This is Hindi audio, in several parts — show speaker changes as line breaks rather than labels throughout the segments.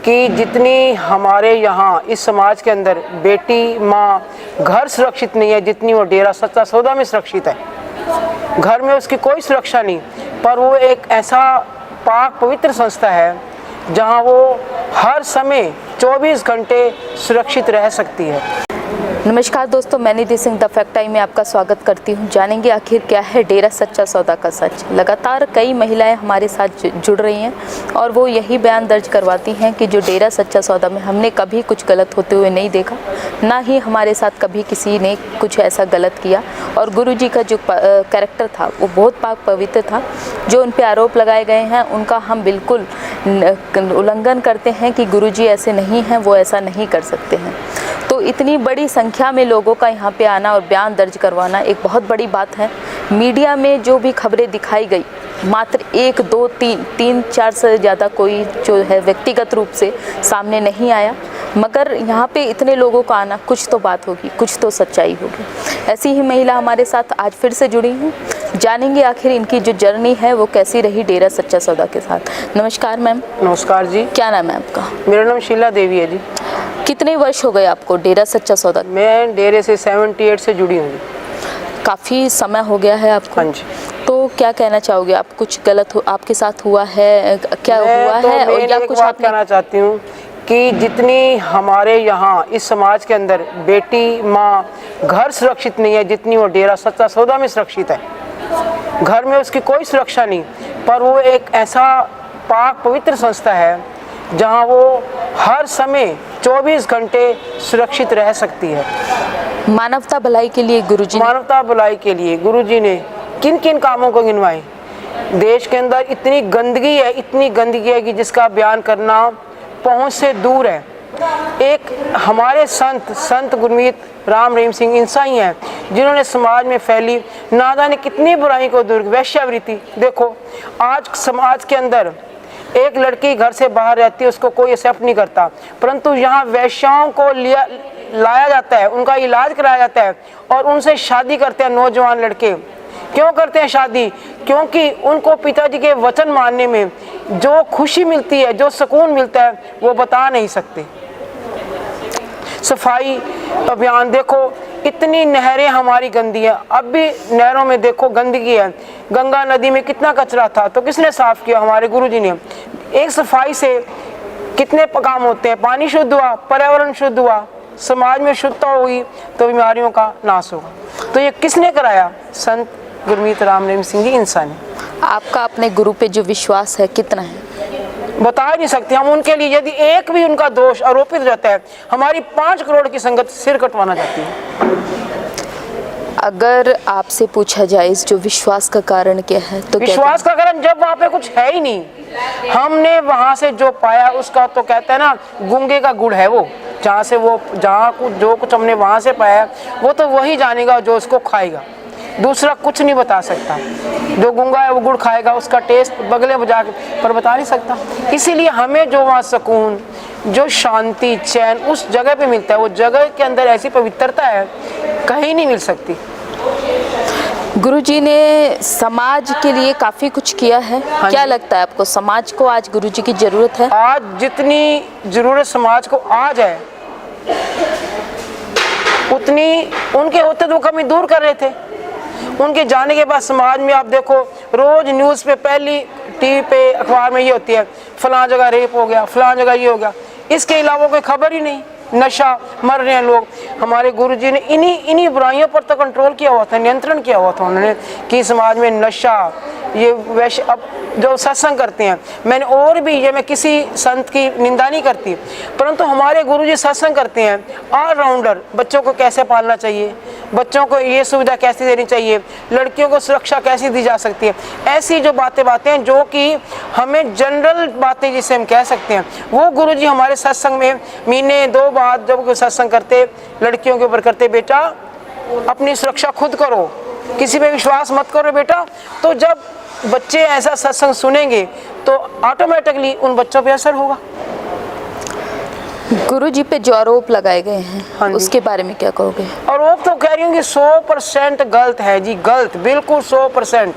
कि जितनी हमारे यहाँ इस समाज के अंदर बेटी माँ घर सुरक्षित नहीं है, जितनी वो डेरा सच्चा सौदा में सुरक्षित है। घर में उसकी कोई सुरक्षा नहीं, पर वो एक ऐसा पाक पवित्र संस्था है जहाँ वो हर समय 24 घंटे सुरक्षित रह सकती है।
नमस्कार दोस्तों, मैं निधि सिंह द फैक्ट टाइम में आपका स्वागत करती हूं। जानेंगे आखिर क्या है डेरा सच्चा सौदा का सच। लगातार कई महिलाएं हमारे साथ जुड़ रही हैं और वो यही बयान दर्ज करवाती हैं कि जो डेरा सच्चा सौदा में हमने कभी कुछ गलत होते हुए नहीं देखा, ना ही हमारे साथ कभी किसी ने कुछ ऐसा गलत किया। और गुरुजी का जो कैरेक्टर था वो बहुत पाक पवित्र था। जो उन पर आरोप लगाए गए हैं उनका हम बिल्कुल उल्लंघन करते हैं कि गुरुजी ऐसे नहीं हैं, वो ऐसा नहीं कर सकते हैं। तो इतनी बड़ी संख्या में लोगों का यहाँ पे आना और बयान दर्ज करवाना एक बहुत बड़ी बात है। मीडिया में जो भी खबरें दिखाई गई, मात्र 1, 2, 3, 4 से ज़्यादा कोई जो है व्यक्तिगत रूप से सामने नहीं आया। मगर यहाँ पे इतने लोगों का आना, कुछ तो बात होगी, कुछ तो सच्चाई होगी। ऐसी ही महिला हमारे साथ आज फिर से जुड़ी हैं। जानेंगे आखिर इनकी जो जर्नी है वो कैसी रही डेरा सच्चा सौदा के साथ। नमस्कार मैम।
नमस्कार जी।
क्या नाम है आपका?
मेरा नाम शीला देवी है जी।
कितने वर्ष हो गए आपको डेरा सच्चा सौदा?
मैं डेरे से 78 से जुड़ी हूँ जी।
काफ़ी समय हो गया है आपको।
हाँ जी।
तो क्या कहना चाहोगे आप? कुछ गलत आपके साथ हुआ है, क्या हुआ है? और या कुछ आप
कहना चाहती हूँ कि जितनी हमारे यहाँ इस समाज के अंदर बेटी माँ घर सुरक्षित नहीं है, जितनी वो डेरा सच्चा सौदा में सुरक्षित है। घर में उसकी कोई सुरक्षा नहीं, पर वो एक ऐसा पाक पवित्र संस्था है जहाँ वो हर समय 24 घंटे सुरक्षित रह सकती है।
मानवता भलाई के लिए गुरुजी ने किन किन कामों को गिनवाए। देश के अंदर इतनी गंदगी है कि जिसका बयान करना पहुंच से दूर है। एक हमारे संत गुरमीत राम रहीम सिंह इंसाई हैं जिन्होंने समाज में फैली ना जाने कितनी बुराई को दूर। वेश्यावृत्ति देखो, आज समाज के अंदर एक लड़की घर से बाहर रहती है, उसको कोई एक्सेप्ट नहीं करता, परंतु यहाँ वैश्याओं को लाया जाता है, उनका इलाज कराया जाता है और उनसे शादी करते हैं नौजवान लड़के। क्यों करते हैं शादी? क्योंकि उनको पिताजी के वचन मानने में जो खुशी मिलती है, जो सुकून मिलता है, वो बता नहीं सकते। सफाई अभियान देखो, इतनी नहरें हमारी गंदी हैं, अब भी नहरों में देखो गंदगी है। गंगा नदी में कितना कचरा था, तो किसने साफ किया? हमारे गुरुजी ने। एक सफाई से कितने काम होते हैं। पानी शुद्ध हुआ, पर्यावरण शुद्ध हुआ, समाज में शुद्धता होगी तो बीमारियों का नाश होगा। तो ये किसने कराया? संत गुरमीत राम रहीम सिंह जी इंसान है। आपका अपने गुरु पे जो विश्वास है कितना है?
बता नहीं सकते हम उनके लिए। यदि एक भी उनका दोष आरोपित रहता है, हमारी 5 करोड़ की संगत सिर कटवाना चाहती है।
अगर आपसे पूछा जाए इस जो विश्वास का कारण क्या है, तो
विश्वास का कारण जब वहाँ पे कुछ है ही नहीं, हमने वहाँ से जो पाया उसका, तो कहते हैं ना, गूंगे का गुड़ है वो। जो कुछ हमने वहाँ से पाया वो तो वही जानेगा जो उसको खाएगा, दूसरा कुछ नहीं बता सकता। जो गूंगा है वो गुड़ खाएगा, उसका टेस्ट बगले बजा पर बता नहीं सकता। इसीलिए हमें जो वहाँ सुकून, जो शांति, चैन उस जगह पे मिलता है, वो जगह के अंदर ऐसी पवित्रता है कहीं नहीं मिल सकती।
गुरुजी ने समाज के लिए काफ़ी कुछ किया है।
हाँ,
क्या लगता है आपको समाज को आज गुरुजी की ज़रूरत है?
आज जितनी ज़रूरत समाज को आज है, उतनी उनके होते तो वो कमी दूर कर रहे थे। उनके जाने के बाद समाज में आप देखो, रोज न्यूज़ पे, पहली टीवी पे, अखबार में ये होती है, फलां जगह रेप हो गया, फलां जगह ये हो गया। इसके अलावा कोई खबर ही नहीं। नशा, मर रहे हैं लोग। हमारे गुरुजी ने इन्हीं बुराइयों पर तो कंट्रोल किया हुआ था, नियंत्रण किया हुआ था उन्होंने कि समाज में नशा, ये वैसे अब जो सत्संग करते हैं, मैंने और भी ये, मैं किसी संत की निंदा नहीं करती, परंतु हमारे गुरुजी सत्संग करते हैं ऑलराउंडर। बच्चों को कैसे पालना चाहिए, बच्चों को ये सुविधा कैसे देनी चाहिए, लड़कियों को सुरक्षा कैसी दी जा सकती है, ऐसी जो बातें हैं जो कि हमें जनरल बातें जिसे हम कह सकते हैं, वो गुरुजी हमारे सत्संग में महीने 2 बार जब सत्संग करते, लड़कियों के ऊपर करते, बेटा अपनी सुरक्षा खुद करो, किसी पे विश्वास मत करो बेटा। तो जब बच्चे ऐसा सत्संग सुनेंगे तो ऑटोमेटिकली उन बच्चों पे असर होगा।
गुरुजी पे जो आरोप लगाए गए हैं
हाँ जी।
उसके बारे में क्या कहोगे?
आरोप तो कह रही हूँ कि 100% गलत है जी, गलत, बिल्कुल 100%,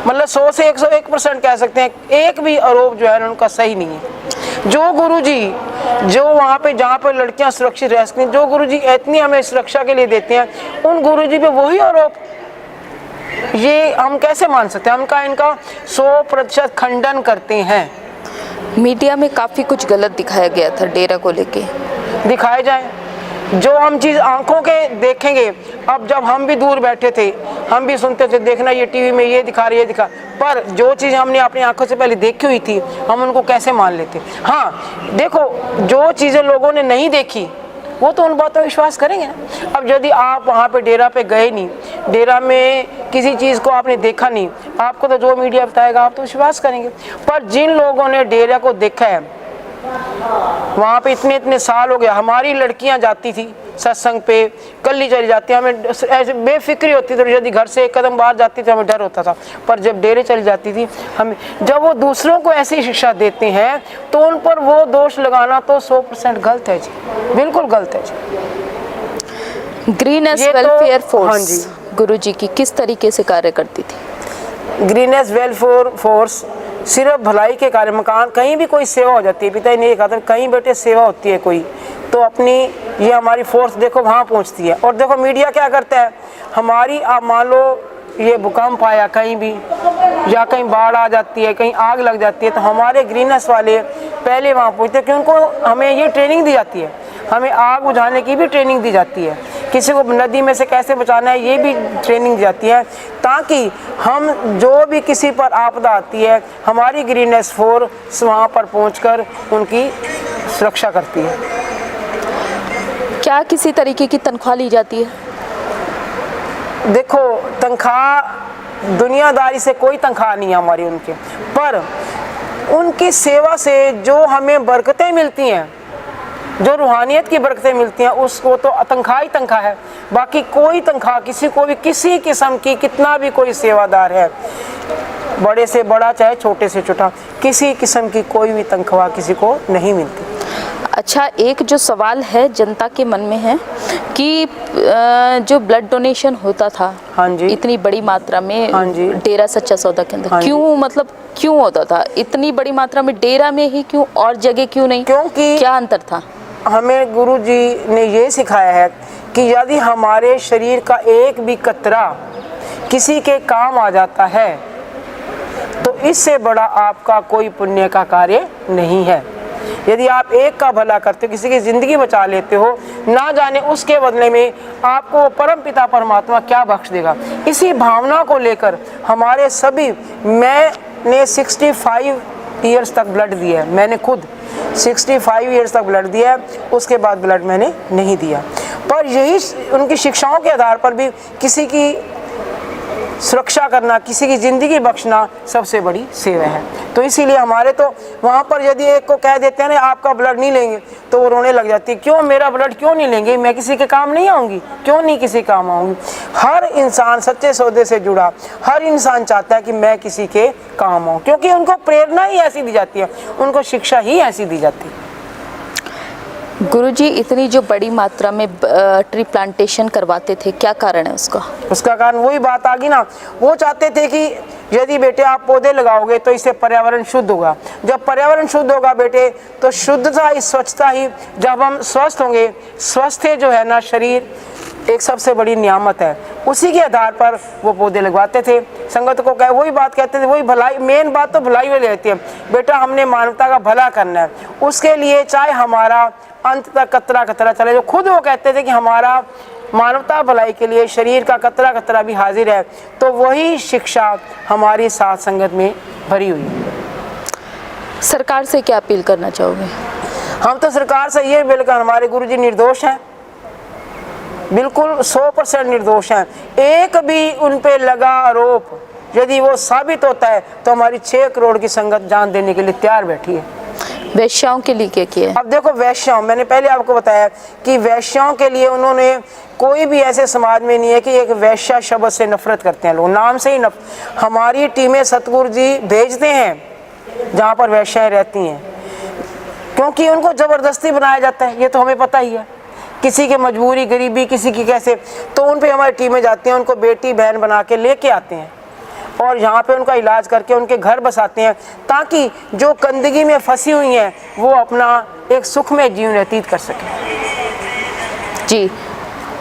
मतलब 100 से 101% कह सकते हैं। एक भी आरोप जो है ना उनका सही नहीं है। जो गुरुजी जो वहाँ पे जहाँ पर लड़कियाँ सुरक्षित रह सकती हैं, जो गुरुजी इतनी हमें सुरक्षा के लिए देते हैं, उन गुरुजी पे वही आरोप, ये हम कैसे मान सकते हैं? हम इनका 100% खंडन करते हैं।
मीडिया में काफ़ी कुछ गलत दिखाया गया था डेरा को लेके।
दिखाए जाए, जो हम चीज़ आंखों के देखेंगे, अब जब हम भी दूर बैठे थे हम भी सुनते थे, देखना ये टीवी में ये दिखा रही है, दिखा, पर जो चीज़ हमने अपनी आंखों से पहले देखी हुई थी हम उनको कैसे मान लेते। हाँ देखो, जो चीज़ें लोगों ने नहीं देखी वो तो उन बातों पर विश्वास करेंगे ना। अब यदि आप वहाँ पे डेरा पे गए नहीं, डेरा में किसी चीज़ को आपने देखा नहीं, आपको तो जो मीडिया बताएगा आप तो विश्वास करेंगे। पर जिन लोगों ने डेरा को देखा है, वहाँ पे इतने इतने साल हो गया, हमारी लड़कियाँ जाती थी सत्संग पे, कल्ली चली जाती, हमें ऐसे बेफिक्री होती थी, यदि घर से एक कदम बाहर जाती थी हमें डर होता था, पर जब डेरे चली जाती थी हमें, जब वो दूसरों को ऐसी शिक्षा देते हैं तो उन पर वो दोष लगाना तो 100% गलत है जी, बिल्कुल गलत है जी।
ग्रीनेस
ये तो-
वेलफेयर
हाँ
फोर्स
जी।
गुरुजी की किस तरीके से कार्य करती थी?
ग्रीनेस वेलफेयर फोर्स सिर्फ भलाई के कार्य, मकान कहीं भी कोई सेवा हो जाती है, पिता ही नहीं कहते, कहीं बैठे सेवा होती है कोई, तो अपनी ये हमारी फोर्स देखो वहाँ पहुँचती है। और देखो मीडिया क्या करता है, हमारी आप मान लो ये भूकंप आया कहीं भी, या कहीं बाढ़ आ जाती है, कहीं आग लग जाती है, तो हमारे ग्रीनेस वाले पहले वहाँ पहुँचते हैं, क्योंकि उनको हमें ये ट्रेनिंग दी जाती है, हमें आग बुझाने की भी ट्रेनिंग दी जाती है, किसी को नदी में से कैसे बचाना है ये भी ट्रेनिंग दी जाती है, ताकि हम जो भी किसी पर आपदा आती है हमारी ग्रीनेस फोर्स वहाँ पर पहुँचकर उनकी सुरक्षा करती है।
क्या किसी तरीके की तनख्वाह ली जाती है?
देखो, तनख्वाह दुनियादारी से कोई तनख्वाह नहीं है हमारी उनके, पर उनकी सेवा से जो हमें बरकतें मिलती हैं, जो रूहानियत की बरकतें मिलती हैं, उसको तो तनख्वाह ही तनख्वाह है। बाकी कोई तनख्वाह किसी को भी किसी किस्म की, कितना भी कोई सेवादार है, बड़े से बड़ा चाहे छोटे से छोटा, किसी किस्म की कोई भी तनख्वाह किसी को नहीं मिलती।
अच्छा, एक जो सवाल है जनता के मन में है कि जो ब्लड डोनेशन होता था,
हाँ जी,
इतनी बड़ी मात्रा में,
हाँ जी,
डेरा सच्चा सौदा के अंदर,
हाँ जी,
क्यों, मतलब क्यों होता था इतनी बड़ी मात्रा में डेरा में ही, क्यों और जगह क्यों नहीं?
क्योंकि
क्या अंतर था?
हमें गुरुजी ने ये सिखाया है कि यदि हमारे शरीर का एक भी कतरा किसी के काम आ जाता है तो इससे बड़ा आपका कोई पुण्य का कार्य नहीं है। यदि आप एक का भला करते हो, किसी की ज़िंदगी बचा लेते हो, ना जाने उसके बदले में आपको परम पिता परमात्मा क्या बख्श देगा। इसी भावना को लेकर हमारे सभी, मैंने 65 ईयर्स तक ब्लड दिया है, मैंने खुद 65 ईयर्स तक ब्लड दिया है, उसके बाद ब्लड मैंने नहीं दिया। पर यही उनकी शिक्षाओं के आधार पर भी किसी की सुरक्षा करना, किसी की ज़िंदगी बख्शना सबसे बड़ी सेवा है। तो इसीलिए हमारे तो वहाँ पर यदि एक को कह देते हैं ना आपका ब्लड नहीं लेंगे, तो वो रोने लग जाती है, क्यों मेरा ब्लड क्यों नहीं लेंगे, मैं किसी के काम नहीं आऊँगी, क्यों नहीं किसी काम आऊँगी। हर इंसान सच्चे सौदे से जुड़ा, हर इंसान चाहता है कि मैं किसी के काम आऊँ, क्योंकि उनको प्रेरणा ही ऐसी दी जाती है, उनको शिक्षा ही ऐसी दी जाती है।
गुरुजी, इतनी जो बड़ी मात्रा में ट्री प्लांटेशन करवाते थे, क्या कारण है उसका?
उसका कारण वही बात आ गई ना, वो चाहते थे कि यदि बेटे आप पौधे लगाओगे तो इससे पर्यावरण शुद्ध होगा, जब पर्यावरण शुद्ध होगा बेटे तो शुद्धता ही, स्वच्छता ही, जब हम स्वस्थ होंगे, स्वस्थ जो है ना शरीर एक सबसे बड़ी नियामत है, उसी के आधार पर वो पौधे लगवाते थे। संगत को कहे वही बात कहते थे, वही भलाई, मेन बात तो भलाई में रहती है, बेटा हमने मानवता का भला करना है, उसके लिए चाहे हमारा अंत तक कतरा कतरा चले, जो खुद वो कहते थे कि हमारा मानवता भलाई के लिए शरीर का कतरा कतरा भी हाजिर है, तो वही शिक्षा हमारी साथ संगत में भरी हुई है।
सरकार से क्या अपील करना चाहोगे? हम
तो सरकार से ये बिल्कुल, हमारे गुरुजी निर्दोष हैं, बिल्कुल 100% निर्दोष हैं, एक भी उन पे लगा आरोप यदि वो साबित होता है तो हमारी 6 करोड़ की संगत जान देने के लिए तैयार बैठी है।
वैश्याओं के लिए क्या किया है?
अब देखो, वैश्याओं, मैंने पहले आपको बताया कि वैश्याओं के लिए उन्होंने, कोई भी ऐसे समाज में नहीं है कि एक वैश्या शब्द से नफरत करते हैं लोग, नाम से ही हमारी टीमें सतगुरु जी भेजते हैं जहाँ पर वैश्याएं रहती हैं, क्योंकि उनको ज़बरदस्ती बनाया जाता है, ये तो हमें पता ही है। किसी की मजबूरी, गरीबी, किसी की कैसे, तो उन पे हमारी टीमें जाती हैं, उनको बेटी बहन बना के लेके आते हैं और यहाँ पे उनका इलाज करके उनके घर बसाते हैं, ताकि जो गंदगी में फंसी हुई हैं वो अपना एक सुखमय जीवन व्यतीत कर सकें।
जी,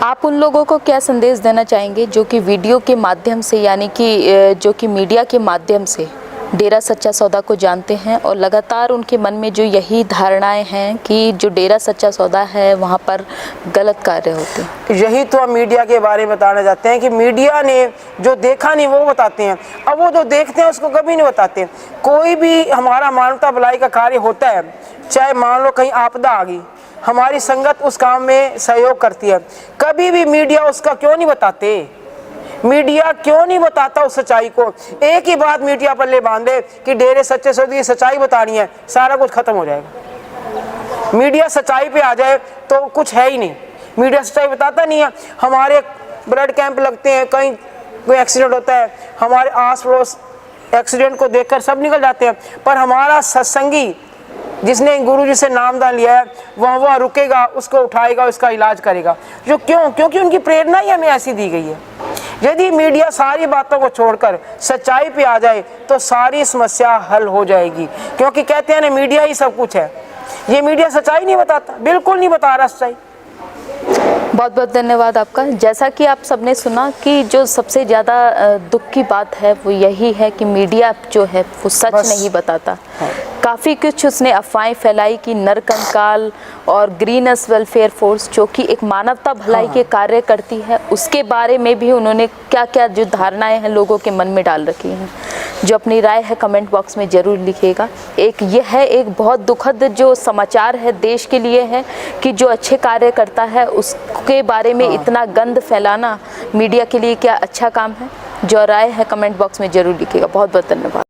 आप उन लोगों को क्या संदेश देना चाहेंगे जो कि वीडियो के माध्यम से, यानी कि जो कि मीडिया के माध्यम से डेरा सच्चा सौदा को जानते हैं और लगातार उनके मन में जो यही धारणाएं हैं कि जो डेरा सच्चा सौदा है वहाँ पर गलत कार्य होते हैं?
यही तो हम मीडिया के बारे में बताना चाहते हैं कि मीडिया ने जो देखा नहीं वो बताते हैं, अब वो जो देखते हैं उसको कभी नहीं बताते। कोई भी हमारा मानवता भलाई का कार्य होता है, चाहे मान लो कहीं आपदा आ गई, हमारी संगत उस काम में सहयोग करती है, कभी भी मीडिया उसका क्यों नहीं बताते? मीडिया क्यों नहीं बताता उस सच्चाई को? एक ही बात मीडिया पल्ले बांधे कि डेरे सच्चे सौदे की सच्चाई बतानी है, सारा कुछ खत्म हो जाएगा। मीडिया सच्चाई पे आ जाए तो कुछ है ही नहीं। मीडिया सच्चाई बताता नहीं है। हमारे ब्लड कैंप लगते हैं, कहीं कोई एक्सीडेंट होता है, हमारे आस पड़ोस एक्सीडेंट को देखकर सब निकल जाते हैं, पर हमारा सत्संगी जिसने गुरु जी से नामदान लिया है वह रुकेगा, उसको उठाएगा, उसका इलाज करेगा। जो क्यों? क्योंकि उनकी प्रेरणा ही हमें ऐसी दी गई है। यदि मीडिया सारी बातों को छोड़कर सच्चाई पे आ जाए तो सारी समस्या हल हो जाएगी, क्योंकि कहते हैं ना मीडिया ही सब कुछ है। ये मीडिया सच्चाई नहीं बताता, बिल्कुल नहीं बता रहा सच्चाई।
बहुत बहुत धन्यवाद आपका। जैसा कि आप सबने सुना कि जो सबसे ज़्यादा दुख की बात है वो यही है कि मीडिया जो है वो सच नहीं बताता। काफ़ी कुछ उसने अफवाहें फैलाई कि नरकंकाल और ग्रीनस वेलफेयर फोर्स जो कि एक मानवता भलाई के कार्य करती है, उसके बारे में भी उन्होंने क्या क्या जो धारणाएं हैं लोगों के मन में डाल रखी हैं। जो अपनी राय है कमेंट बॉक्स में ज़रूर लिखिएगा। यह है एक बहुत दुखद जो समाचार है देश के लिए है कि जो अच्छे कार्य करता है उसके बारे में इतना गंद फैलाना मीडिया के लिए क्या अच्छा काम है? जो राय है कमेंट बॉक्स में ज़रूर लिखिएगा। बहुत बहुत धन्यवाद।